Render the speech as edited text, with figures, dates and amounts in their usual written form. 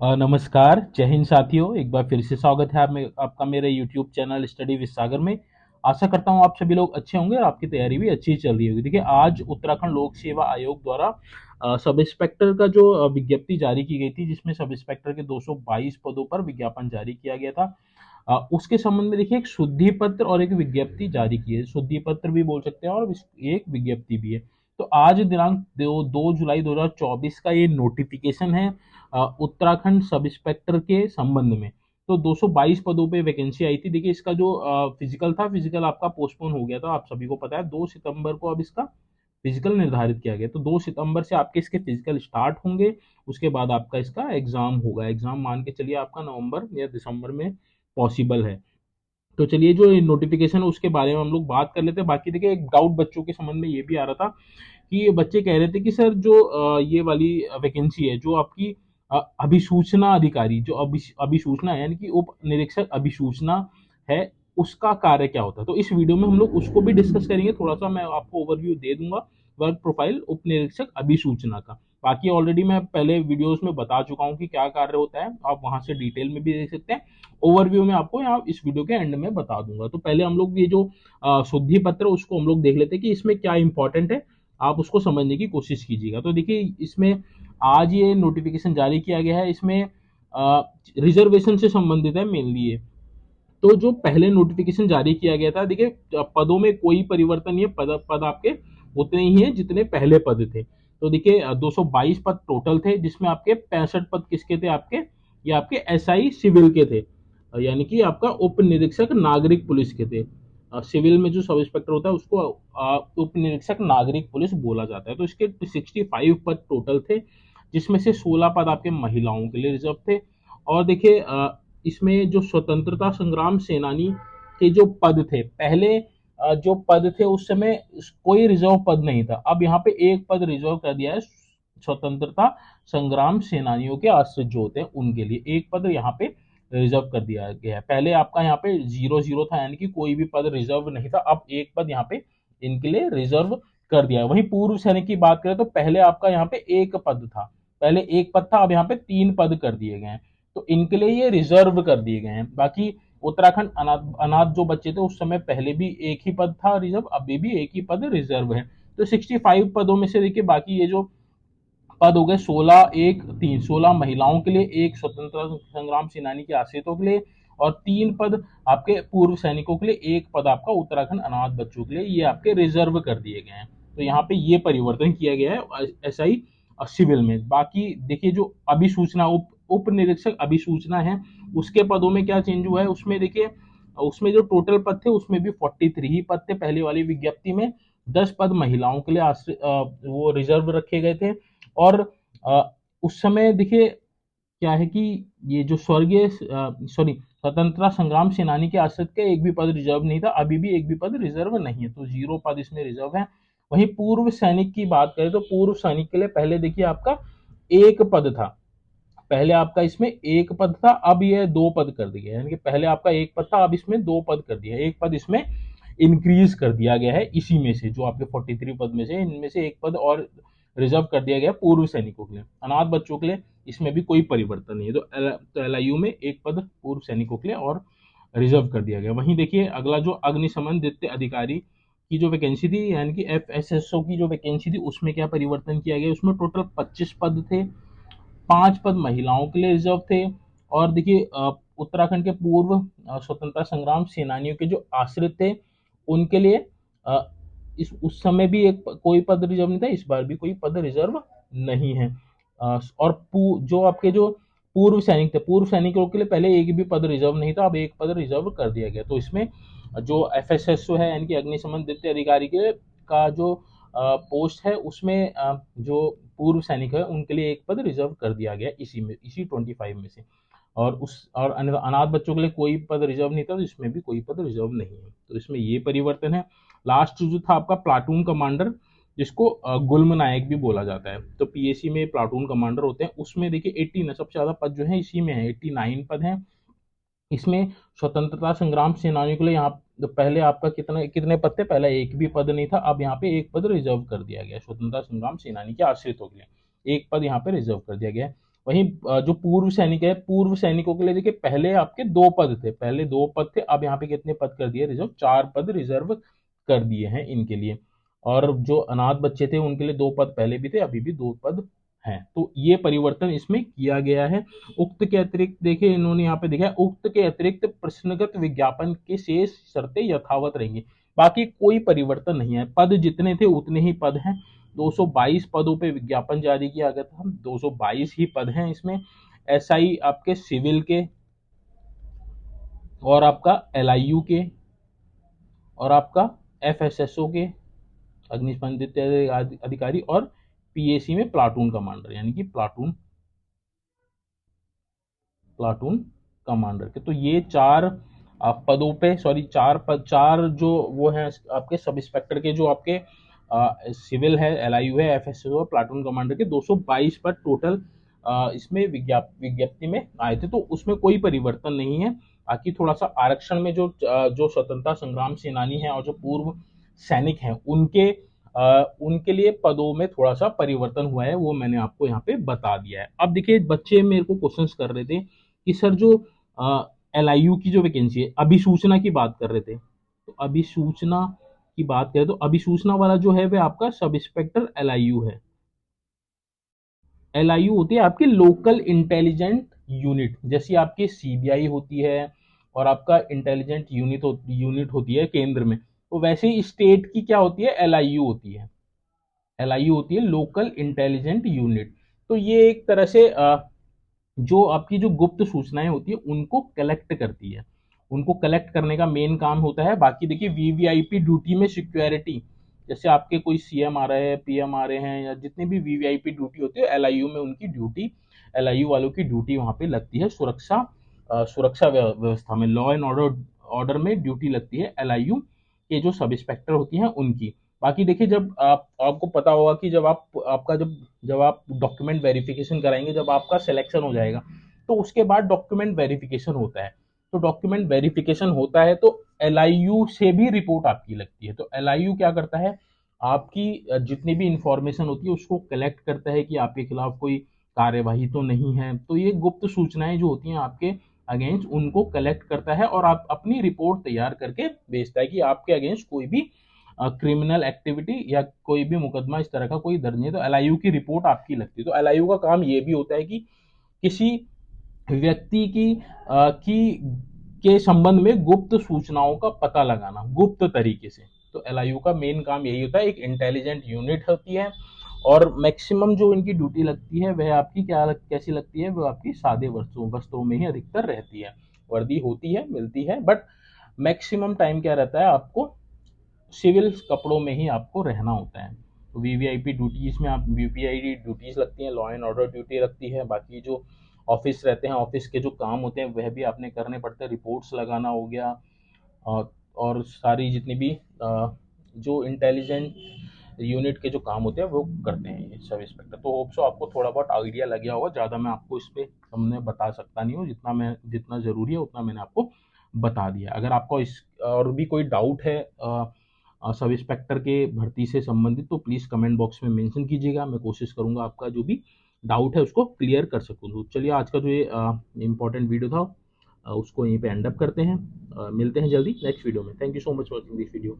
नमस्कार, जय हिंद साथियों। एक बार फिर से स्वागत है आपका मेरे यूट्यूब चैनल स्टडी विद सागर में। आशा करता हूँ आप सभी लोग अच्छे होंगे और आपकी तैयारी भी अच्छी चल रही होगी। देखिए, आज उत्तराखंड लोक सेवा आयोग द्वारा सब इंस्पेक्टर का जो विज्ञप्ति जारी की गई थी, जिसमें सब इंस्पेक्टर के 222 पदों पर विज्ञापन जारी किया गया था। उसके संबंध में देखिए, एक शुद्धि पत्र और एक विज्ञप्ति जारी की है। शुद्धि पत्र भी बोल सकते हैं और एक विज्ञप्ति भी है। तो आज दिनांक 2 जुलाई 2024 का ये नोटिफिकेशन है उत्तराखंड सब इंस्पेक्टर के संबंध में। तो 222 पदों पे वैकेंसी आई थी। देखिए, इसका जो फिजिकल था, फिजिकल आपका पोस्टपोन हो गया था, आप सभी को पता है। 2 सितंबर को अब इसका फिजिकल निर्धारित किया गया। तो 2 सितंबर से आपके इसके फिजिकल स्टार्ट होंगे। उसके बाद आपका इसका एग्जाम होगा। एग्जाम मान के चलिए आपका नवंबर या दिसंबर में पॉसिबल है। तो चलिए, जो नोटिफिकेशन है उसके बारे में हम लोग बात कर लेते हैं। बाकी देखिए, एक डाउट बच्चों के संबंध में ये भी आ रहा था कि ये बच्चे कह रहे थे कि सर, जो ये वाली वैकेंसी है, जो आपकी अभिसूचना अधिकारी, जो अभिसूचना है, यानी कि उप निरीक्षक अभिसूचना है, उसका कार्य क्या होता है। तो इस वीडियो में हम लोग उसको भी डिस्कस करेंगे। थोड़ा सा मैं आपको ओवरव्यू दे दूंगा वर्क प्रोफाइल उप निरीक्षक अभिसूचना का। बाकी ऑलरेडी मैं पहले वीडियोस में बता चुका हूँ कि क्या कार्य होता है, आप वहां से डिटेल में भी देख सकते हैं। ओवरव्यू में आपको यहाँ इस वीडियो के एंड में बता दूंगा। तो पहले हम लोग ये जो शुद्धि पत्र, उसको हम लोग देख लेते हैं कि इसमें क्या इंपॉर्टेंट है। आप उसको समझने की कोशिश कीजिएगा। तो देखिए, इसमें आज ये नोटिफिकेशन जारी किया गया है। इसमें रिजर्वेशन से संबंधित है मेनली ये। तो जो पहले नोटिफिकेशन जारी किया गया था, देखिए पदों में कोई परिवर्तन नहीं है। पद पद आपके उतने ही हैं जितने पहले पद थे। तो देखिए, 222 पद टोटल थे, जिसमें आपके 65 पद किसके थे, आपके ये आपके एसआई सिविल के थे। यानी कि आपका उप निरीक्षक नागरिक पुलिस के थे। सिविल में जो सब इंस्पेक्टर होता है उसको उप निरीक्षक नागरिक पुलिस बोला जाता है। तो इसके 65 पद टोटल थे, जिसमें से 16 पद आपके महिलाओं के लिए रिजर्व थे। और देखिए, इसमें जो स्वतंत्रता संग्राम सेनानी के जो पद थे, पहले जो पद थे उस समय कोई रिजर्व पद नहीं था। अब यहाँ पे एक पद रिजर्व कर दिया है स्वतंत्रता संग्राम सेनानियों के आश्रित जो होते हैं उनके लिए। एक पद यहाँ पे रिजर्व कर दिया गया है। पहले आपका यहाँ पे 0-0 था, यानी कि कोई भी पद रिजर्व नहीं था। अब एक पद यहाँ पे इनके लिए रिजर्व कर दिया है। वहीं पूर्व सैनिक की बात करें तो पहले आपका यहाँ पे एक पद था। पहले एक पद था, अब यहाँ पे 3 पद कर दिए गए हैं। तो इनके लिए ये रिजर्व कर दिए गए हैं। बाकी उत्तराखंड अनाथ अनाथ जो बच्चे थे उस समय पहले भी एक ही पद था रिजर्व, अभी भी एक ही पद रिजर्व है। तो 65 पदों में से देखिए, बाकी ये जो पद हो गए 16 महिलाओं के लिए, एक स्वतंत्रता संग्राम सेनानी के आश्रितों के लिए, और 3 पद आपके पूर्व सैनिकों के लिए, एक पद आपका उत्तराखंड अनाथ बच्चों के लिए, ये आपके रिजर्व कर दिए गए हैं। तो यहाँ पे ये परिवर्तन किया गया है एसआई सिविल में। बाकी देखिए, जो अभिसूचना उप निरीक्षक अभिसूचना है, उसके पदों में क्या चेंज हुआ है, उसमें देखिए, उसमें जो टोटल पद थे उसमें भी 43 ही पद थे पहले वाली विज्ञप्ति में। 10 पद महिलाओं के लिए वो रिजर्व रखे गए थे। और उस समय देखिए क्या है कि ये जो स्वतंत्रता संग्राम सेनानी के आश्रित के एक भी पद रिजर्व नहीं था, अभी भी एक भी पद रिजर्व नहीं है। तो 0 पद इसमें रिजर्व है। वहीं पूर्व सैनिक की बात करें तो पूर्व सैनिक के लिए पहले देखिए आपका एक पद था। पहले आपका इसमें एक पद था, अब ये 2 पद कर दिया, यानी कि पहले आपका एक पद था, अब इसमें 2 पद कर दिया। एक पद इसमें इंक्रीज कर दिया गया है। इसी में से जो आपके 43 पद में से, इनमें से एक पद और रिजर्व कर दिया गया पूर्व सैनिकों के लिए। अनाथ बच्चों के लिए इसमें भी कोई परिवर्तन नहीं है। तो एलआईयू में एक पद पूर्व सैनिकों के लिए और रिजर्व कर दिया गया। वहीं देखिए, अगला जो अग्निशमन द्वितीय अधिकारी की जो वैकेंसी थी, यानी कि एफएसएसओ की जो वैकेंसी थी, उसमें क्या परिवर्तन किया गया, उसमें टोटल 25 पद थे। 5 पद महिलाओं के लिए रिजर्व थे। और देखिए, उत्तराखंड के पूर्व स्वतंत्रता संग्राम सेनानियों के जो आश्रित थे उनके लिए इस उस समय भी एक कोई पद रिजर्व नहीं था, इस बार भी कोई पद रिजर्व नहीं है। और जो आपके जो पूर्व सैनिक थे, पूर्व सैनिकों के लिए पहले एक भी पद रिजर्व नहीं था, अब एक पद रिजर्व कर दिया गया। तो इसमें जो एफएसएसओ है, यानी कि अग्निशमन द्वितीय अधिकारी के का जो पोस्ट है, उसमें जो पूर्व सैनिक है उनके लिए एक पद रिजर्व कर दिया गया इसी 25 में से। और अनाथ बच्चों के लिए कोई पद रिजर्व नहीं था, तो इसमें भी कोई पद रिजर्व नहीं है। तो इसमें ये परिवर्तन है। लास्ट जो था आपका प्लाटून कमांडर, जिसको गुल्म नायक भी बोला जाता है। तो पीएसी में प्लाटून कमांडर होते हैं, उसमें देखिए 18 सबसे ज्यादा पद जो है इसी में है, 89 पद हैं। इसमें स्वतंत्रता संग्राम सेनानियों के लिए यहाँ तो पहले आपका कितने कितने पद थे, पहले एक भी पद नहीं था, अब यहाँ पे एक पद रिजर्व कर दिया गया। स्वतंत्रता संग्राम सेनानी के आश्रितों के लिए एक पद यहाँ पे रिजर्व कर दिया गया है। वहीं जो पूर्व सैनिक है, पूर्व सैनिकों के लिए देखिए पहले आपके 2 पद थे, पहले 2 पद थे, अब यहाँ पे कितने पद कर दिए रिजर्व, 4 पद रिजर्व कर दिए हैं इनके लिए। और जो अनाथ बच्चे थे उनके लिए 2 पद पहले भी थे, अभी भी 2 पद हैं। तो ये परिवर्तन इसमें किया गया है। उक्त के अतिरिक्त देखिए इन्होंने यहाँ पे देखा है, उक्त के अतिरिक्त प्रश्नगत विज्ञापन के शेष शर्तें यथावत रहेंगी, बाकी कोई परिवर्तन नहीं है। पद जितने थे उतने ही पद हैं। 222 पदों पे विज्ञापन जारी किया गया था, 222 ही पद हैं इसमें। एसआई आपके सिविल के, और आपका एलआईयू के, और आपका एफएसएसओ के, अग्निशमन अधिकारी, और पीएसी में प्लाटून कमांडर, यानी कि प्लाटून प्लाटून कमांडर के। तो ये 4 पदों पे, सॉरी 4 पद, 4 जो वो हैं आपके सब इंस्पेक्टर के, जो आपके सिविल है, एलआईयू है, एफएसओ, प्लाटून कमांडर के 222 पद टोटल इसमें विज्ञप्ति में आए थे। तो उसमें कोई परिवर्तन नहीं है। बाकी थोड़ा सा आरक्षण में जो स्वतंत्रता संग्राम सेनानी हैं और जो पूर्व सैनिक हैं उनके लिए पदों में थोड़ा सा परिवर्तन हुआ है, वो मैंने आपको यहाँ पे बता दिया है। अब देखिए बच्चे मेरे को क्वेश्चंस कर रहे थे कि सर जो एलआईयू की जो वैकेंसी है, अभिसूचना की बात कर रहे थे, तो अभिसूचना की बात करें तो अभिसूचना वाला जो है वह आपका सब इंस्पेक्टर एलआईयू है। एलआईयू होती है आपकी लोकल इंटेलिजेंट यूनिट, जैसी आपकी सीबीआई होती है और आपका इंटेलिजेंट यूनिट होती है केंद्र में, तो वैसे ही स्टेट की क्या होती है, एलआईयू होती है। एलआईयू होती है लोकल इंटेलिजेंट यूनिट। तो ये एक तरह से जो आपकी जो गुप्त सूचनाएं होती है उनको कलेक्ट करती है, उनको कलेक्ट करने का मेन काम होता है। बाकी देखिए वीवीआईपी ड्यूटी में सिक्योरिटी, जैसे आपके कोई सीएम आ रहे हैं, पीएम आ रहे हैं, या जितनी भी वीवीआईपी ड्यूटी होती है एलआईयू में उनकी ड्यूटी, एलआईयू वालों की ड्यूटी वहां पे लगती है। सुरक्षा व्यवस्था में, लॉ एंड ऑर्डर में ड्यूटी लगती है एलआईयू के जो सब इंस्पेक्टर होती हैं उनकी। बाकी देखिए जब आपको पता होगा कि जब आप डॉक्यूमेंट वेरिफिकेशन कराएंगे, जब आपका सिलेक्शन हो जाएगा तो उसके बाद डॉक्यूमेंट वेरिफिकेशन होता है। तो डॉक्यूमेंट वेरिफिकेशन होता है तो एलआईयू से भी रिपोर्ट आपकी लगती है। तो एलआईयू क्या करता है, आपकी जितनी भी इंफॉर्मेशन होती है उसको कलेक्ट करता है कि आपके खिलाफ कोई कार्यवाही तो नहीं है। तो ये गुप्त सूचनाएं जो होती हैं आपके अगेंस्ट, उनको कलेक्ट करता है और आप अपनी रिपोर्ट तैयार करके भेजता है कि आपके अगेंस्ट कोई भी क्रिमिनल एक्टिविटी या कोई भी मुकदमा इस तरह का कोई दर्ज नहीं है, तो एलआईयू की रिपोर्ट आपकी लगती है। तो एलआईयू का काम ये भी होता है कि किसी व्यक्ति की के संबंध में गुप्त सूचनाओं का पता लगाना गुप्त तरीके से। तो एलआईयू का मेन काम यही होता है। एक इंटेलिजेंट यूनिट होती है और मैक्सिमम जो इनकी ड्यूटी लगती है वह आपकी कैसी लगती है, वो आपकी सादे वस्त्रों में ही अधिकतर रहती है। वर्दी होती है, मिलती है, बट मैक्सिमम टाइम क्या रहता है, आपको सिविल कपड़ों में ही आपको रहना होता है। तो वीवीआईपी ड्यूटीज में आप वीवीआईपी ड्यूटीज लगती हैं, लॉ एंड ऑर्डर ड्यूटी लगती है। बाकी जो ऑफिस रहते हैं, ऑफिस के जो काम होते हैं वह भी आपने करने पड़ते हैं, रिपोर्ट्स लगाना हो गया, और सारी जितनी भी जो इंटेलिजेंट यूनिट के जो काम होते हैं वो करते हैं ये सब इंस्पेक्टर। तो होप सो आपको थोड़ा बहुत आइडिया लग गया होगा। ज़्यादा मैं आपको इस पर हमने बता सकता नहीं हूँ, जितना ज़रूरी है उतना मैंने आपको बता दिया। अगर आपको इस और भी कोई डाउट है सब इंस्पेक्टर के भर्ती से संबंधित, तो प्लीज़ कमेंट बॉक्स में मेंशन कीजिएगा। मैं कोशिश करूंगा आपका जो भी डाउट है उसको क्लियर कर सकूँ। तो चलिए आज का जो ये इम्पोर्टेंट वीडियो था उसको यहीं पे एंड अप करते हैं। मिलते हैं जल्दी नेक्स्ट वीडियो में। Thank you so much for watching this video.